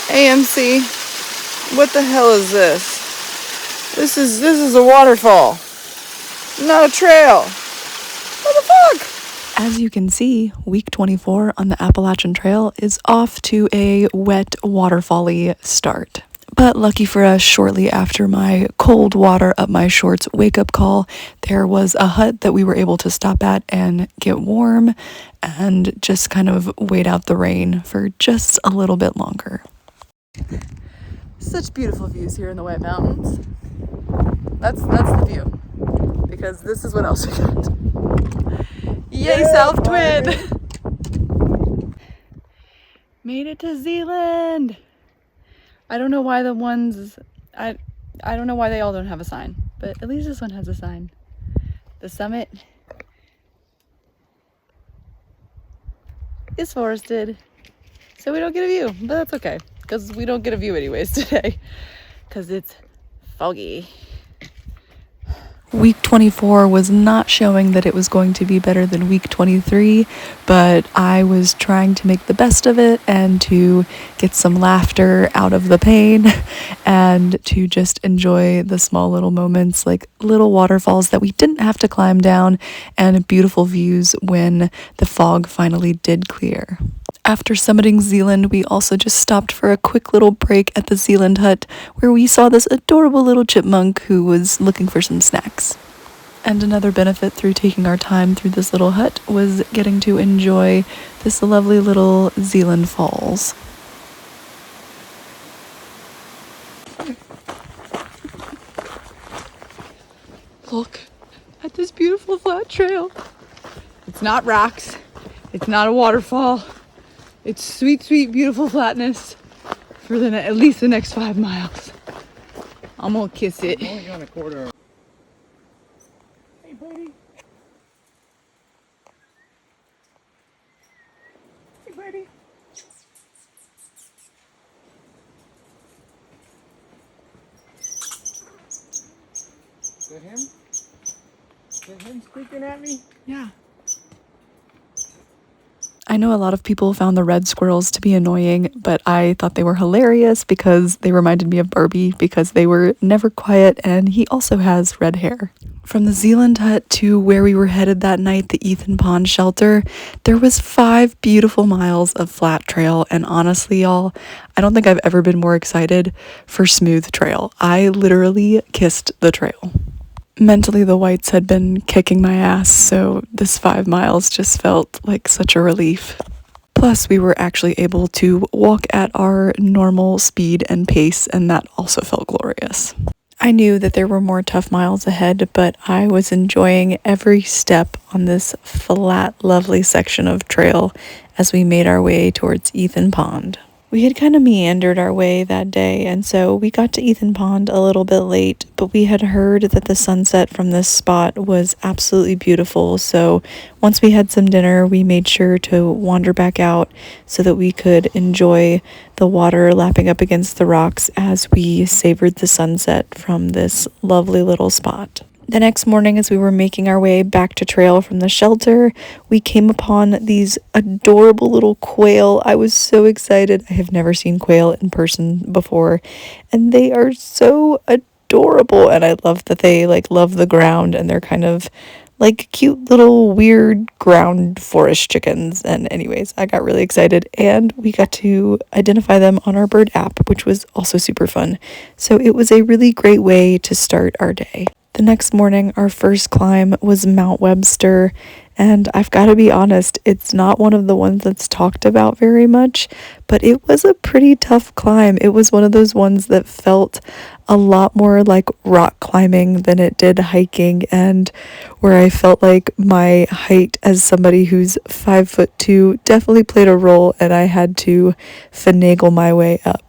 AMC, what the hell is this? This is a waterfall, not a trail. What the fuck? As you can see, week 24 on the Appalachian Trail is off to a wet, waterfall-y start. But lucky for us, shortly after my cold water up my shorts wake-up call, there was a hut that we were able to stop at and get warm and just kind of wait out the rain for just a little bit longer. Such beautiful views here in the White Mountains. That's the view, because this is what else we got. Yay, yeah, South Twin! Made it to Zealand! I don't know why the ones, I don't know why they all don't have a sign, but at least this one has a sign. The summit is forested, so we don't get a view, but that's okay, because we don't get a view anyways today, because it's foggy. Week 24 was not showing that it was going to be better than week 23, but I was trying to make the best of it and to get some laughter out of the pain and to just enjoy the small little moments, like little waterfalls that we didn't have to climb down and beautiful views when the fog finally did clear. After summiting Zealand, we also just stopped for a quick little break at the Zealand hut where we saw this adorable little chipmunk who was looking for some snacks. And another benefit through taking our time through this little hut was getting to enjoy this lovely little Zealand Falls. Look at this beautiful flat trail. It's not rocks. It's not a waterfall. It's sweet, sweet, beautiful flatness for at least the next 5 miles. I'm gonna kiss it. I'm only on a quarter. Hey, buddy. Hey, buddy. Is that him? Is that him squeaking at me? Yeah. I know a lot of people found the red squirrels to be annoying, but I thought they were hilarious because they reminded me of Barbie because they were never quiet and he also has red hair. From the Zealand hut to where we were headed that night, the Ethan Pond shelter, there was 5 beautiful miles of flat trail, and honestly, y'all, I don't think I've ever been more excited for smooth trail. I literally kissed the trail. Mentally, the whites had been kicking my ass, so this 5 miles just felt like such a relief. Plus, we were actually able to walk at our normal speed and pace, and that also felt glorious. I knew that there were more tough miles ahead, but I was enjoying every step on this flat, lovely section of trail as we made our way towards Ethan Pond. We had kind of meandered our way that day, and so we got to Ethan Pond a little bit late, but we had heard that the sunset from this spot was absolutely beautiful, so once we had some dinner, we made sure to wander back out so that we could enjoy the water lapping up against the rocks as we savored the sunset from this lovely little spot. The next morning, as we were making our way back to trail from the shelter, we came upon these adorable little quail. I was so excited. I have never seen quail in person before, and they are so adorable. And I love that they love the ground, and they're kind of like cute little weird ground forest chickens. And anyways, I got really excited, and we got to identify them on our bird app, which was also super fun. So it was a really great way to start our day. The next morning, our first climb was Mount Webster, and I've got to be honest, it's not one of the ones that's talked about very much, but it was a pretty tough climb. It was one of those ones that felt a lot more like rock climbing than it did hiking, and where I felt like my height as somebody who's 5'2" definitely played a role, and I had to finagle my way up.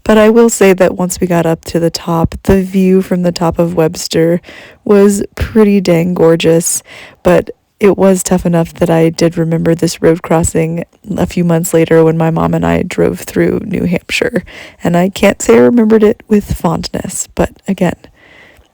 But I will say that once we got up to the top, the view from the top of Webster was pretty dang gorgeous, but it was tough enough that I did remember this road crossing a few months later when my mom and I drove through New Hampshire, and I can't say I remembered it with fondness, but again,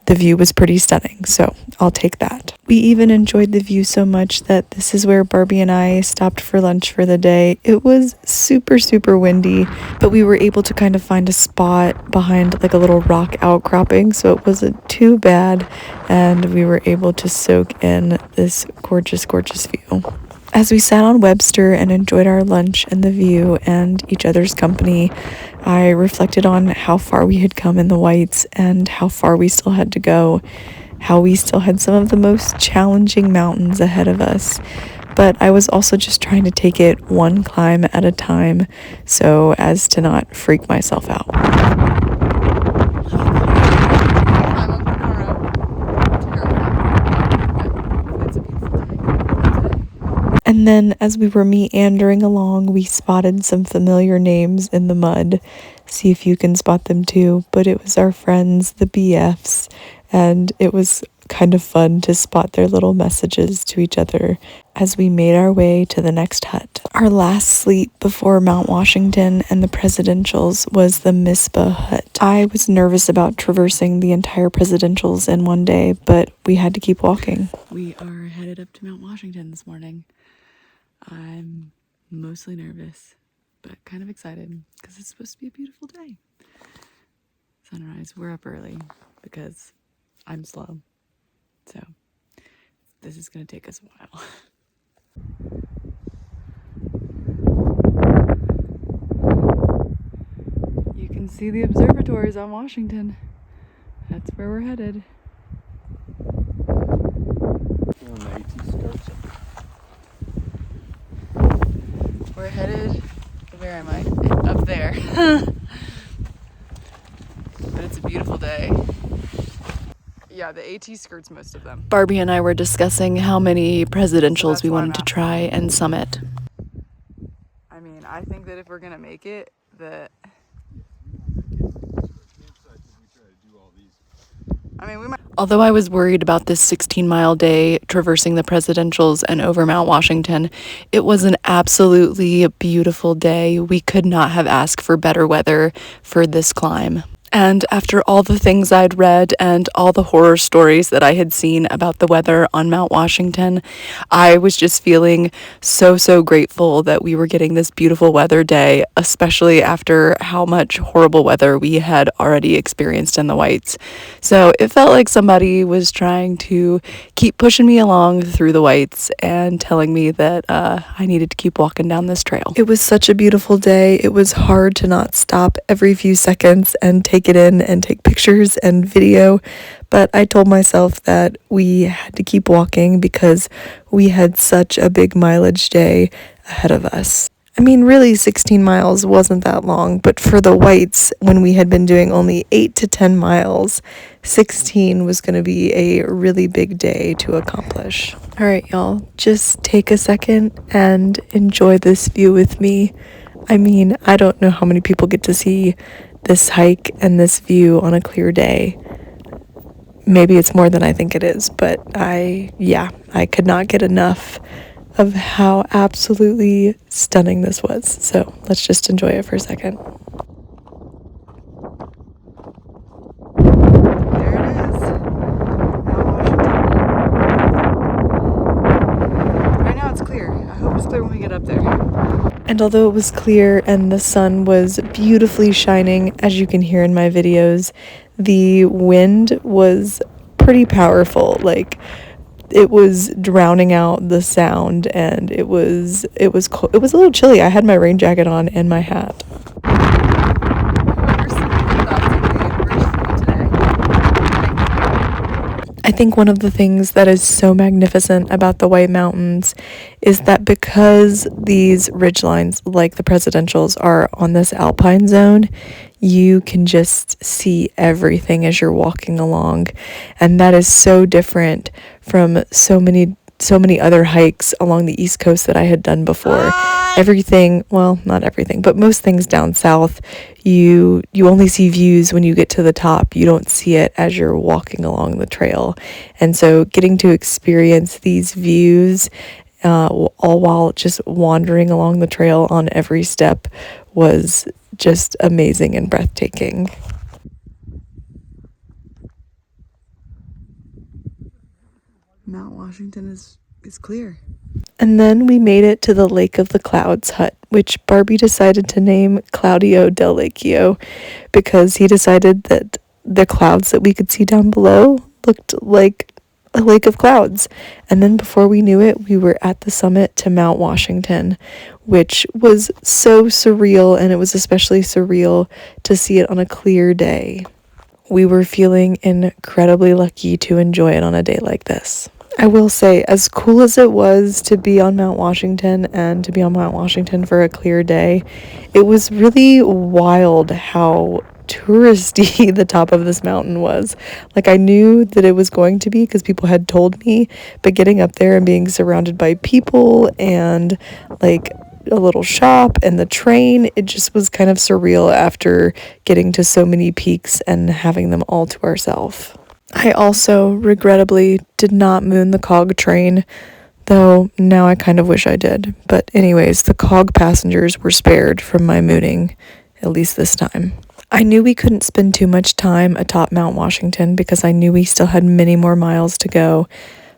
the view was pretty stunning, so I'll take that. We even enjoyed the view so much that this is where Barbie and I stopped for lunch for the day. It was super, super windy, but we were able to kind of find a spot behind like a little rock outcropping, so it wasn't too bad, and we were able to soak in this gorgeous, gorgeous view. As we sat on Webster and enjoyed our lunch and the view and each other's company, I reflected on how far we had come in the Whites and how far we still had to go, how we still had some of the most challenging mountains ahead of us. But I was also just trying to take it one climb at a time so as to not freak myself out. And then as we were meandering along, we spotted some familiar names in the mud. See if you can spot them too. But it was our friends, the BFs, and it was kind of fun to spot their little messages to each other as we made our way to the next hut. Our last sleep before Mount Washington and the Presidentials was the Mispa hut. I was nervous about traversing the entire Presidentials in one day, but we had to keep walking. We are headed up to Mount Washington this morning. I'm mostly nervous, but kind of excited because it's supposed to be a beautiful day. Sunrise, we're up early because I'm slow. So this is going to take us a while. You can see the observatories on Washington. That's where we're headed. We're headed, where am I? Up there. But it's a beautiful day. Yeah, the AT skirts most of them. Barbie and I were discussing how many presidentials we wanted to try and summit. I mean, I think that if we're gonna make it, that we might. Although I was worried about this 16-mile day traversing the Presidentials and over Mount Washington, it was an absolutely beautiful day. We could not have asked for better weather for this climb. And after all the things I'd read and all the horror stories that I had seen about the weather on Mount Washington, I was just feeling so, so grateful that we were getting this beautiful weather day, especially after how much horrible weather we had already experienced in the Whites. So it felt like somebody was trying to keep pushing me along through the Whites and telling me that I needed to keep walking down this trail. It was such a beautiful day. It was hard to not stop every few seconds and take it in and take pictures and video, but I told myself that we had to keep walking because we had such a big mileage day ahead of us. I mean, really 16 miles wasn't that long, but for the Whites, when we had been doing only 8 to 10 miles, 16 was going to be a really big day to accomplish. All right, y'all, just take a second and enjoy this view with me. I mean, I don't know how many people get to see this hike and this view on a clear day. Maybe it's more than I think it is, but I could not get enough of how absolutely stunning this was. So let's just enjoy it for a second. There it is. Right now it's clear. I hope it's clear when we get up there. And although it was clear and the sun was beautifully shining, as you can hear in my videos, the wind was pretty powerful. Like, it was drowning out the sound, and it was a little chilly. I had my rain jacket on and my hat. I think one of the things that is so magnificent about the White Mountains is that because these ridgelines, like the Presidentials, are on this alpine zone, you can just see everything as you're walking along. And that is so different from so many other hikes along the East Coast that I had done before. Everything, well, not everything, but most things down south, you only see views when you get to the top. You don't see it as you're walking along the trail. And so getting to experience these views all while just wandering along the trail on every step was just amazing and breathtaking. Mount Washington is clear. And then we made it to the Lake of the Clouds hut, which Barbie decided to name Claudio del Lacchio because he decided that the clouds that we could see down below looked like a lake of clouds. And then before we knew it, we were at the summit to Mount Washington, which was so surreal, and it was especially surreal to see it on a clear day. We were feeling incredibly lucky to enjoy it on a day like this. I will say, as cool as it was to be on Mount Washington and to be on Mount Washington for a clear day, it was really wild how touristy the top of this mountain was. Like, I knew that it was going to be because people had told me, but getting up there and being surrounded by people and like a little shop and the train, it just was kind of surreal after getting to so many peaks and having them all to ourselves. I also, regrettably, did not moon the cog train, though now I kind of wish I did. But anyways, the cog passengers were spared from my mooning, at least this time. I knew we couldn't spend too much time atop Mount Washington because I knew we still had many more miles to go,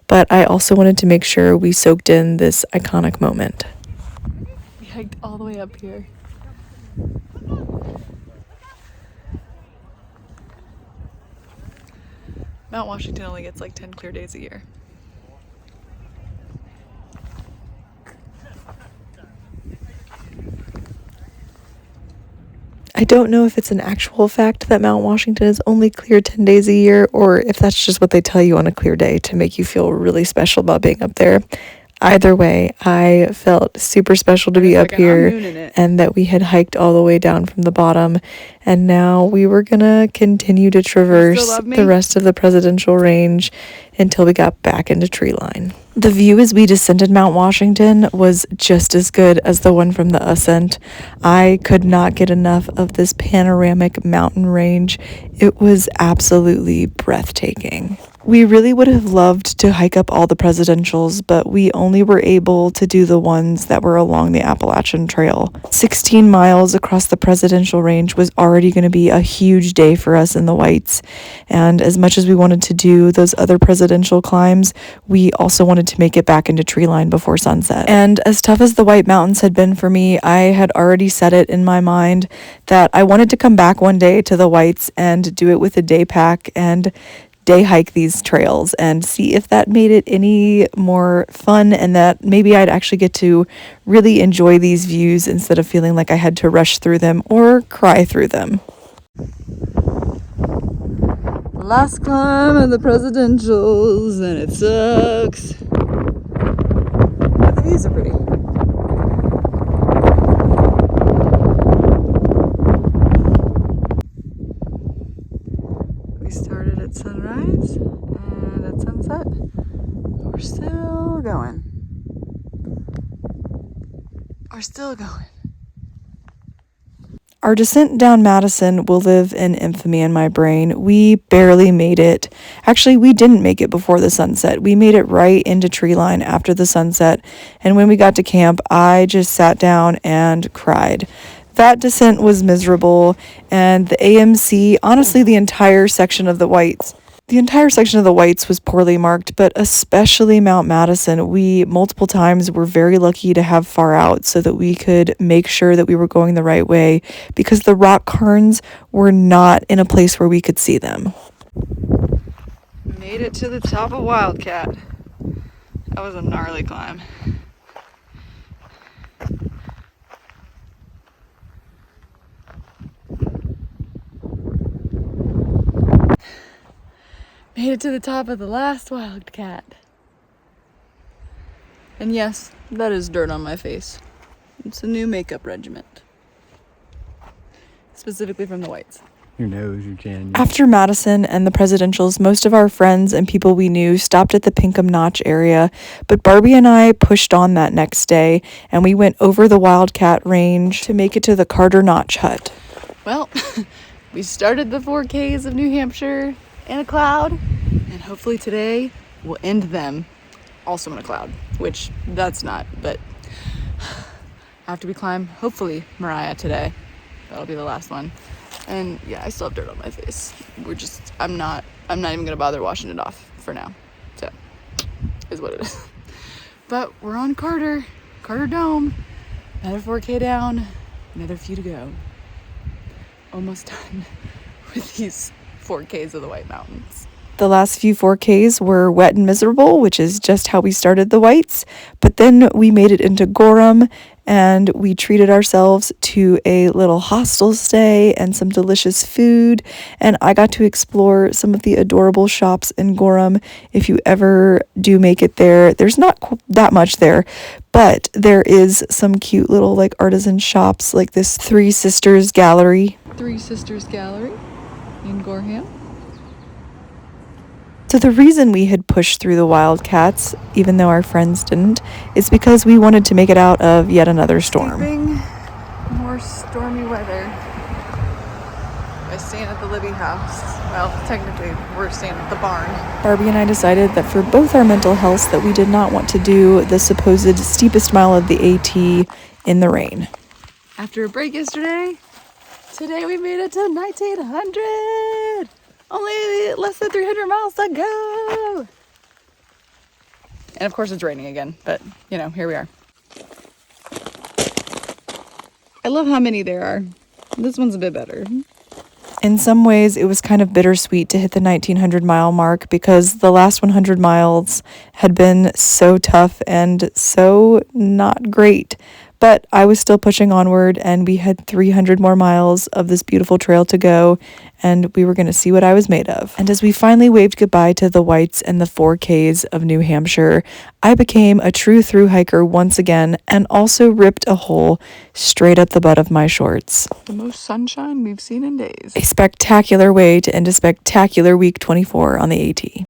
but I also wanted to make sure we soaked in this iconic moment. We hiked all the way up here. Mount Washington only gets like 10 clear days a year. I don't know if it's an actual fact that Mount Washington is only clear 10 days a year, or if that's just what they tell you on a clear day to make you feel really special about being up there. Either way, I felt super special to be up here and that we had hiked all the way down from the bottom, and now we were gonna continue to traverse the rest of the presidential range until we got back into tree line. The view as we descended Mount Washington was just as good as the one from the ascent. I could not get enough of this panoramic mountain range. It was absolutely breathtaking. We really would have loved to hike up all the presidentials, but we only were able to do the ones that were along the Appalachian Trail. 16 miles across the presidential range was already going to be a huge day for us in the Whites, and as much as we wanted to do those other presidential climbs, we also wanted to make it back into tree line before sunset. And as tough as the White Mountains had been for me, I had already set it in my mind that I wanted to come back one day to the Whites and do it with a day pack and day hike these trails and see if that made it any more fun, and that maybe I'd actually get to really enjoy these views instead of feeling like I had to rush through them or cry through them. Last climb of the presidentials, and it sucks. But the views are pretty. We started at sunrise and at sunset. We're still going. We're still going. Our descent down Madison will live in infamy in my brain. We barely made it. Actually, we didn't make it before the sunset. We made it right into tree line after the sunset. And when we got to camp, I just sat down and cried. That descent was miserable. And the AMC, honestly, the entire section of the Whites was poorly marked, but especially Mount Madison. We multiple times were very lucky to have far out so that we could make sure that we were going the right way, because the rock cairns were not in a place where we could see them. Made it to the top of Wildcat. That was a gnarly climb. Made it to the top of the last Wildcat. And yes, that is dirt on my face. It's a new makeup regiment. Specifically from the Whites. Your nose, your chin. After Madison and the presidentials, most of our friends and people we knew stopped at the Pinkham Notch area, but Barbie and I pushed on that next day, and we went over the Wildcat Range to make it to the Carter Notch Hut. Well, we started the 4Ks of New Hampshire in a cloud, and hopefully today we'll end them also in a cloud, which that's not, but after we climb, hopefully, Mariah today, that'll be the last one. And yeah, I still have dirt on my face. I'm not even gonna bother washing it off for now. So is what it is. But we're on Carter Dome. Another 4K down, another few to go. Almost done with these 4Ks of the White Mountains. The last few 4Ks were wet and miserable, which is just how we started the Whites. But then we made it into Gorham, and we treated ourselves to a little hostel stay and some delicious food. And I got to explore some of the adorable shops in Gorham. If you ever do make it there, there's not that much there, but there is some cute little like artisan shops, like this Three Sisters Gallery. Three Sisters Gallery in Gorham. So the reason we had pushed through the wildcats, even though our friends didn't, is because we wanted to make it out of yet another storm. More stormy weather. By staying at the Libby house. Well, technically, we're staying at the barn. Barbie and I decided that for both our mental health that we did not want to do the supposed steepest mile of the AT in the rain. After a break yesterday, today we made it to 1900! Only less than 300 miles to go! And of course it's raining again, but, you know, here we are. I love how many there are. This one's a bit better. In some ways, it was kind of bittersweet to hit the 1900 mile mark because the last 100 miles had been so tough and so not great. But I was still pushing onward, and we had 300 more miles of this beautiful trail to go, and we were going to see what I was made of. And as we finally waved goodbye to the Whites and the 4Ks of New Hampshire, I became a true thru-hiker once again, and also ripped a hole straight up the butt of my shorts. The most sunshine we've seen in days. A spectacular way to end a spectacular week 24 on the AT.